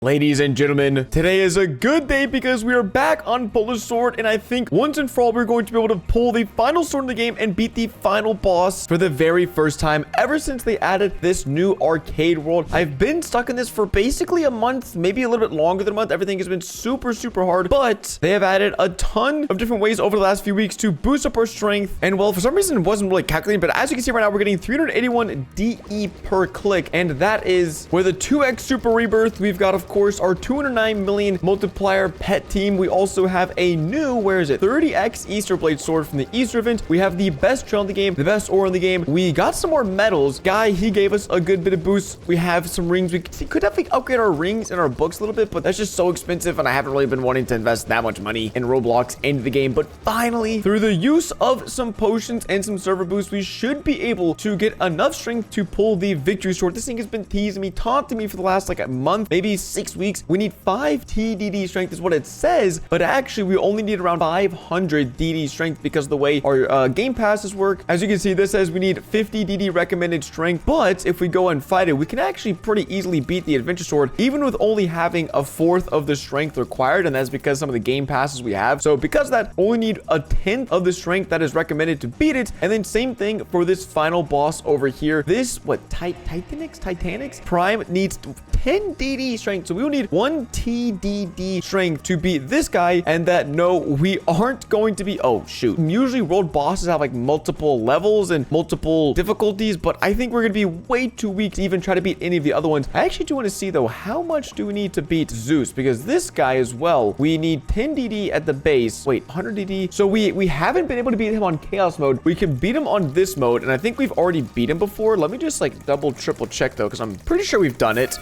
Ladies and gentlemen, today is a good day because we are back on Polish Sword, and I think once and for all, we're going to be able to pull the final sword in the game and beat the final boss for the very first time ever since they added this new arcade world. I've been stuck in this for basically a month, maybe a little bit longer than a month. Everything has been super hard, but they have added a ton of different ways over the last few weeks to boost up our strength. And well, for some reason, it wasn't really calculating, but as you can see right now, we're getting 381 DE per click, and that is with a 2x super rebirth. We've got, of course, our 209 million multiplier pet team. We also have a new, where is it, 30x Easter Blade sword from the Easter event. We have the best trail in the game, the best ore in the game. We got some more medals. Guy, he gave us a good bit of boost. We have some rings. We could definitely upgrade our rings and our books a little bit, but that's just so expensive, and I haven't really been wanting to invest that much money in Roblox into the game. But finally, through the use of some potions and some server boosts, we should be able to get enough strength to pull the victory sword. This thing has been teasing me, taunting me for the last like a month, maybe 6 weeks. We need 5 TDD strength is what it says, but actually we only need around 500 DD strength because of the way our game passes work. As you can see, this says we need 50 DD recommended strength, but if we go and fight it, we can actually pretty easily beat the adventure sword even with only having a fourth of the strength required, and that's because some of the game passes we have. So because of that, only need a 10th of the strength that is recommended to beat it. And then same thing for this final boss over here. This Titanics Prime needs 10 DD strength, so we will need 1 TDD strength to beat this guy. And that, no, we aren't going to be, oh shoot, usually world bosses have like multiple levels and multiple difficulties, but I think we're gonna be way too weak to even try to beat any of the other ones. I actually do want to see though, how much do we need to beat Zeus, because this guy as well, we need 10 DD at the base. Wait, 100 DD. So we haven't been able to beat him on chaos mode. We can beat him on this mode, and I think we've already beat him before. Let me just like double triple check though, because I'm pretty sure we've done it.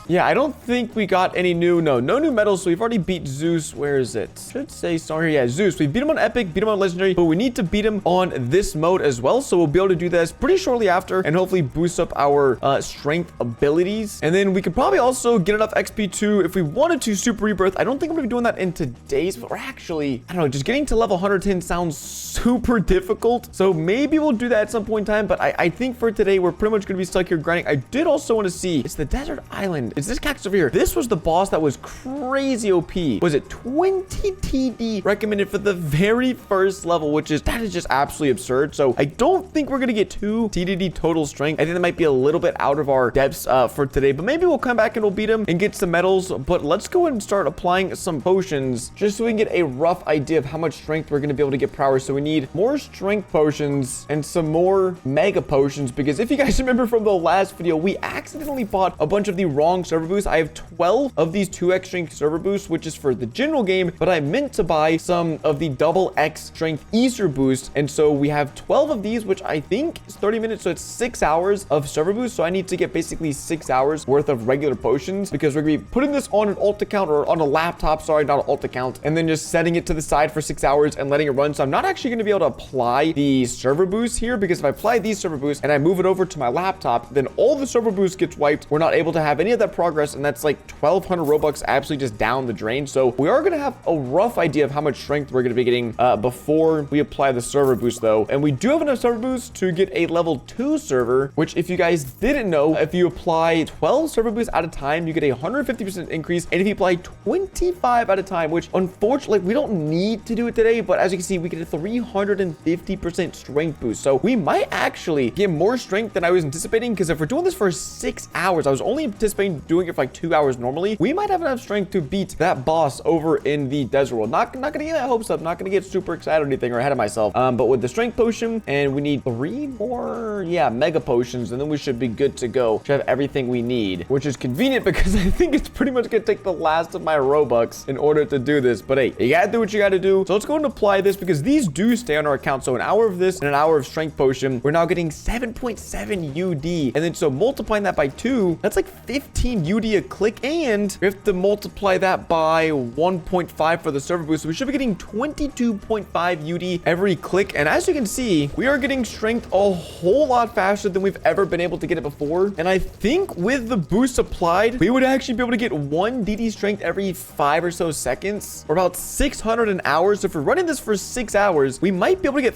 Yeah, I don't think we got any new, no new medals, so we've already beat Zeus. Where is it? Should say sorry. Yeah, Zeus. We beat him on Epic, beat him on Legendary, but we need to beat him on this mode as well, so we'll be able to do this pretty shortly after and hopefully boost up our strength abilities. And then we could probably also get enough XP too if we wanted to super rebirth. I don't think I'm gonna be doing that in today's, but we're actually, I don't know, just getting to level 110 sounds super difficult, so maybe we'll do that at some point in time. But I think for today, we're pretty much gonna be stuck here grinding. I did also want to see, it's the desert island. It's this cactus over here. This was the boss that was crazy OP. Was it 20 TD recommended for the very first level, which is, that is just absolutely absurd. So I don't think we're gonna get 2 TDD total strength. I think that might be a little bit out of our depths for today, but maybe we'll come back and we'll beat him and get some medals. But let's go ahead and start applying some potions just so we can get a rough idea of how much strength we're gonna be able to get per hour. So we need more strength potions and some more mega potions, because if you guys remember from the last video, we accidentally bought a bunch of the wrong server boosts. I have 12 of these 2x strength server boosts, which is for the general game, but I meant to buy some of the double X strength Easter boost. And so we have 12 of these, which I think is 30 minutes. So it's 6 hours of server boost. So I need to get basically 6 hours worth of regular potions, because we're gonna be putting this on an alt account, or on a laptop, sorry, not an alt account, and then just setting it to the side for 6 hours and letting it run. So I'm not actually gonna be able to apply the server boost here, because if I apply these server boosts and I move it over to my laptop, then all the server boost gets wiped. We're not able to have any of that progress, and that's like 1,200 Robux absolutely just down the drain. So we are going to have a rough idea of how much strength we're going to be getting before we apply the server boost though. And we do have enough server boosts to get a level 2 server, which if you guys didn't know, if you apply 12 server boosts at a time, you get a 150% increase. And if you apply 25 at a time, which unfortunately we don't need to do it today, but as you can see, we get a 350% strength boost. So we might actually get more strength than I was anticipating, because if we're doing this for 6 hours, I was only anticipating doing it for like 2 hours normally, we might have enough strength to beat that boss over in the desert world. Not gonna get that hopes up, not gonna get super excited or anything or ahead of myself. But with the strength potion, and we need 3 more, yeah, mega potions, and then we should be good to go. Should have everything we need, which is convenient because I think it's pretty much gonna take the last of my Robux in order to do this. But hey, you gotta do what you gotta do. So let's go and apply this, because these do stay on our account. So an hour of this and an hour of strength potion, we're now getting 7.7 UD. And then so multiplying that by 2, that's like 15 UD a click, and we have to multiply that by 1.5 for the server boost. So we should be getting 22.5 UD every click. And as you can see, we are getting strength a whole lot faster than we've ever been able to get it before. And I think with the boost applied, we would actually be able to get 1 DD strength every 5 or so seconds, or about 600 an hour. So if we're running this for 6 hours, we might be able to get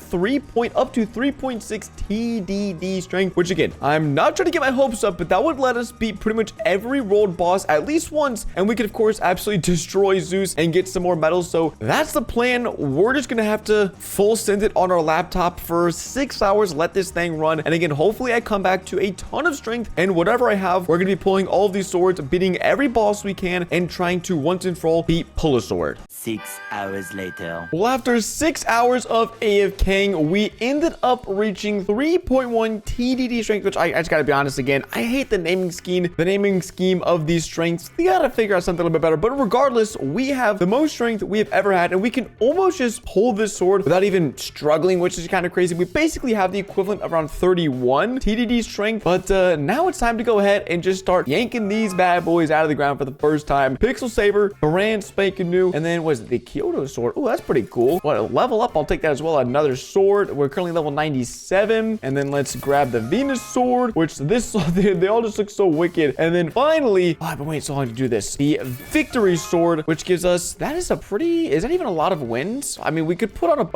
up to 3.6 TDD strength, which again, I'm not trying to get my hopes up, but that would let us beat pretty much every every world boss at least once, and we could, of course, absolutely destroy Zeus and get some more medals. So that's the plan. We're just gonna have to full send it on our laptop for 6 hours, let this thing run, and again, hopefully I come back to a ton of strength, and whatever I have, we're gonna be pulling all of these swords, beating every boss we can, and trying to once and for all beat Pull a Sword. 6 hours later. Well, after 6 hours of AFKing, we ended up reaching 3.1 TDD strength, which I just gotta be honest again, I hate the naming scheme of these strengths. We gotta figure out something a little bit better, but regardless, we have the most strength we have ever had, and we can almost just pull this sword without even struggling, which is kind of crazy. We basically have the equivalent of around 31 TDD strength, but now it's time to go ahead and just start yanking these bad boys out of the ground for the first time. Pixel Saber, brand spanking new, and then was it the Kyoto sword? Oh, that's pretty cool. What, level up? I'll take that as well. Another sword. We're currently level 97, and then let's grab the Venus sword, which they all just look so wicked. And then finally, oh, I've been waiting so long to do this. The Victory sword, which gives us, is that even a lot of wins? I mean, we could put on a,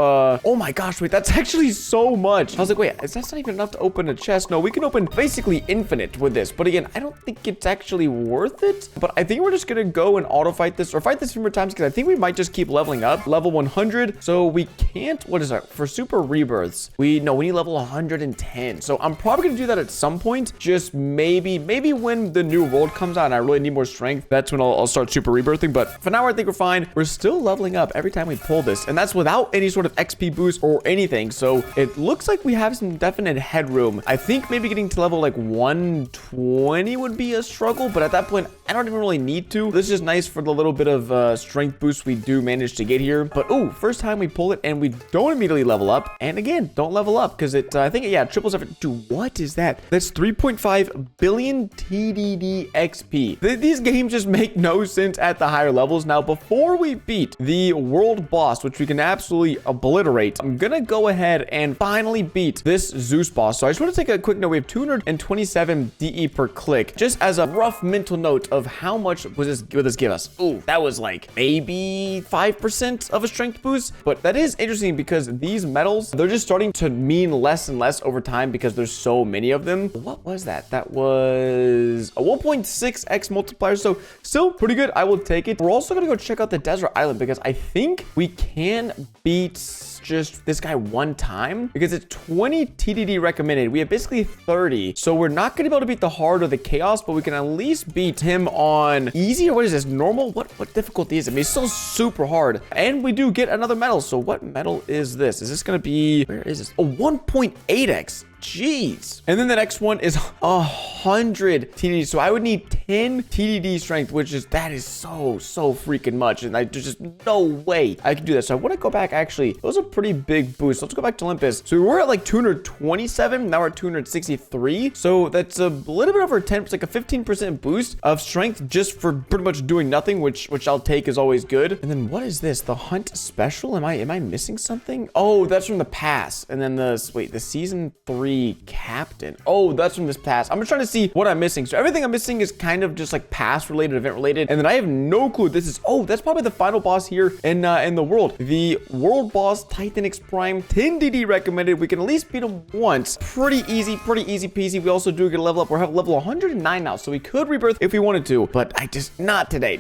oh my gosh, wait, that's actually so much. I was like, wait, is that not even enough to open a chest? No, we can open basically infinite with this, but again, I don't think it's actually worth it, but I think we're just gonna go and auto fight this, or fight this a few more times, because I think we might just keep leveling up. Level 100, so we can't, what is that, for super rebirths, we need level 110, so I'm probably gonna do that at some point, just maybe when the new world comes out and I really need more strength, that's when I'll start super rebirthing. But for now, I think we're fine. We're still leveling up every time we pull this, and that's without any sort of XP boost or anything, so it looks like we have some definite headroom. I think maybe getting to level like 120 would be a struggle, but at that point, I don't even really need to. This is just nice for the little bit of strength boost we do manage to get here. But oh, first time we pull it and we don't immediately level up, and again, don't level up because it I think it triples every. Dude, what is that? That's 3.5 billion TDD XP. These games just make no sense at the higher levels. Now, before we beat the world boss, which we can absolutely obliterate, I'm gonna go ahead and finally beat this Zeus boss. So I just want to take a quick note. We have 227 DE per click, just as a rough mental note of how much would this give us. Ooh, that was like maybe 5% of a strength boost, but that is interesting because these medals, they're just starting to mean less and less over time because there's so many of them. What was that? That was a 1.6x multiplier, so still pretty good. I will take it. We're also gonna go check out the desert island because I think we can beat just this guy one time because it's 20 TDD recommended. We have basically 30, so we're not gonna be able to beat the hard or the chaos, but we can at least beat him on easy, or what is this, normal? What difficulty is it? I mean, it's still super hard, and we do get another medal. So what medal is this? Is this gonna be, where is this? Oh, 1.8x. Jeez. And then the next one is 100 TDD. So I would need 10 TDD strength, that is so freaking much. And there's just no way I can do that. So I want to go back, actually. Those are pretty big boosts. Let's go back to Olympus. So we were at like 227. Now we're at 263. So that's a little bit over 10, like a 15% boost of strength just for pretty much doing nothing, which I'll take is always good. And then what is this? The hunt special? Am I missing something? Oh, that's from the pass. And then the season 3 captain. Oh, that's from this pass. I'm just trying to see what I'm missing. So everything I'm missing is kind of just like pass related, event related, and then I have no clue. This is, oh, that's probably the final boss here in the world. The world boss, Titan X Prime, 10 DD recommended. We can at least beat him once. Pretty easy peasy. We also do get a level up. We're at level 109 now, so we could rebirth if we wanted to, but not today.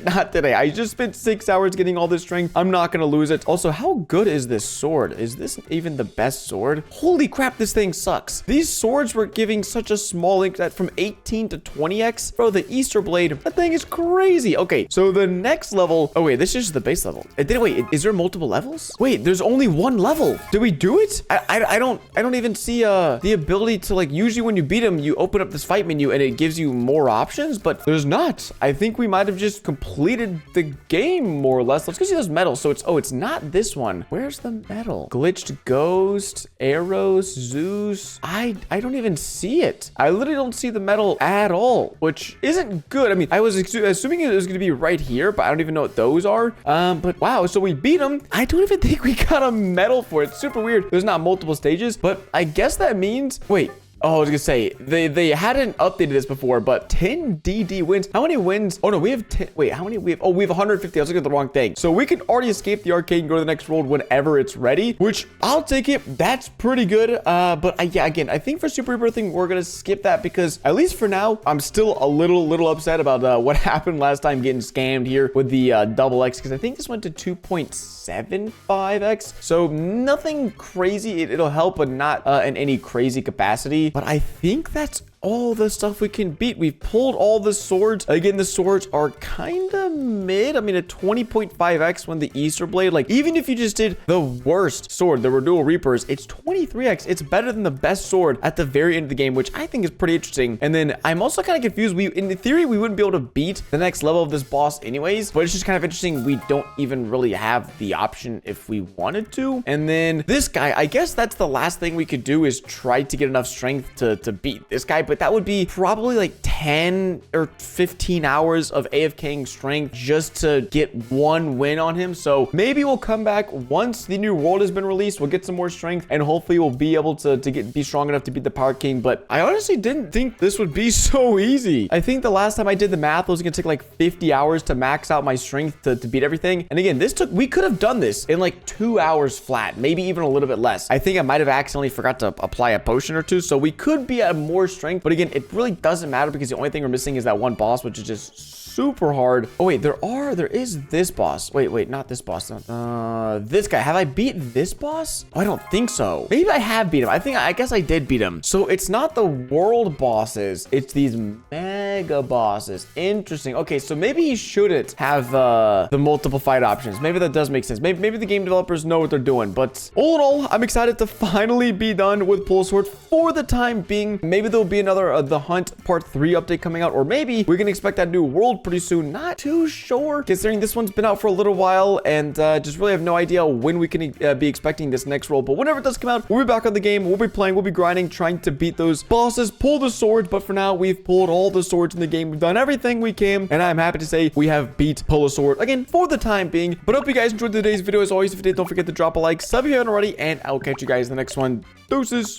I just spent 6 hours getting all this strength. I'm not gonna lose it. Also, how good is this sword? Is this even the best sword? Holy crap, this thing sucks. These swords were giving such a small link that from 18 to 20x. Bro, the Easter Blade, that thing is crazy. Okay, so the next level, oh wait, this is just the base level. Wait, is there multiple levels? Wait, there's only one level. Did we do it? I don't even see the ability to, like, usually when you beat him, you open up this fight menu and it gives you more options, but there's not. I think we might have just completed the game more or less. Let's go see those medals. So it's not this one. Where's the medal? Glitched Ghost, Arrows, Zeus. I don't even see it. I literally don't see the medal at all, which isn't good. I mean, I was assuming it was going to be right here, but I don't even know what those are. But wow, so we beat him. I don't even think we got a medal for it. It's super weird. There's not multiple stages, but I guess that means, wait, Oh, I was gonna say, they hadn't updated this before, but 10 DD wins. How many wins? Oh, no, we have 10. Wait, how many we have? Oh, we have 150. I was looking at the wrong thing. So we can already escape the arcade and go to the next world whenever it's ready, which I'll take it. That's pretty good. But yeah, again, I think for Super Rebirthing, we're gonna skip that because at least for now, I'm still a little upset about what happened last time getting scammed here with the double X, because I think this went to 2.75x. So nothing crazy. It'll help, but not in any crazy capacity. But I think that's all the stuff we can beat. We've pulled all the swords. Again, the swords are kind of mid. I mean, a 20.5x when the Easter Blade, like even if you just did the worst sword, the Renewal Reapers, it's 23x. It's better than the best sword at the very end of the game, which I think is pretty interesting. And then I'm also kind of confused. In theory, we wouldn't be able to beat the next level of this boss anyways, but it's just kind of interesting. We don't even really have the option if we wanted to. And then this guy, I guess that's the last thing we could do is try to get enough strength to beat this guy. But that would be probably like 10 or 15 hours of AFKing strength just to get one win on him. So maybe we'll come back once the new world has been released. We'll get some more strength and hopefully we'll be able to be strong enough to beat the Power King. But I honestly didn't think this would be so easy. I think the last time I did the math, it was gonna take like 50 hours to max out my strength to beat everything. And again, we could have done this in like 2 hours flat, maybe even a little bit less. I think I might have accidentally forgot to apply a potion or two. So we could be at more strength. But again, it really doesn't matter because the only thing we're missing is that one boss, which is just super hard. Oh wait, there is this boss. Wait, not this boss. This guy. Have I beat this boss? Oh, I don't think so. Maybe I have beat him. I guess I did beat him. So it's not the world bosses. It's these mega bosses. Interesting. Okay, so maybe he shouldn't have the multiple fight options. Maybe that does make sense. Maybe the game developers know what they're doing. But all in all, I'm excited to finally be done with Pull Sword for the time being. Maybe there'll be another The Hunt Part 3 update coming out, or maybe we can expect that new world pretty soon. Not too sure, considering this one's been out for a little while, and just really have no idea when we can be expecting this next world. But whenever it does come out, we'll be back on the game. We'll be playing, we'll be grinding, trying to beat those bosses, pull the swords. But for now, we've pulled all the swords in the game. We've done everything we can, and I'm happy to say we have beat Pull a Sword again for the time being. But I hope you guys enjoyed today's video. As always, if you did, don't forget to drop a like, sub if you haven't already, and I'll catch you guys in the next one. Deuces.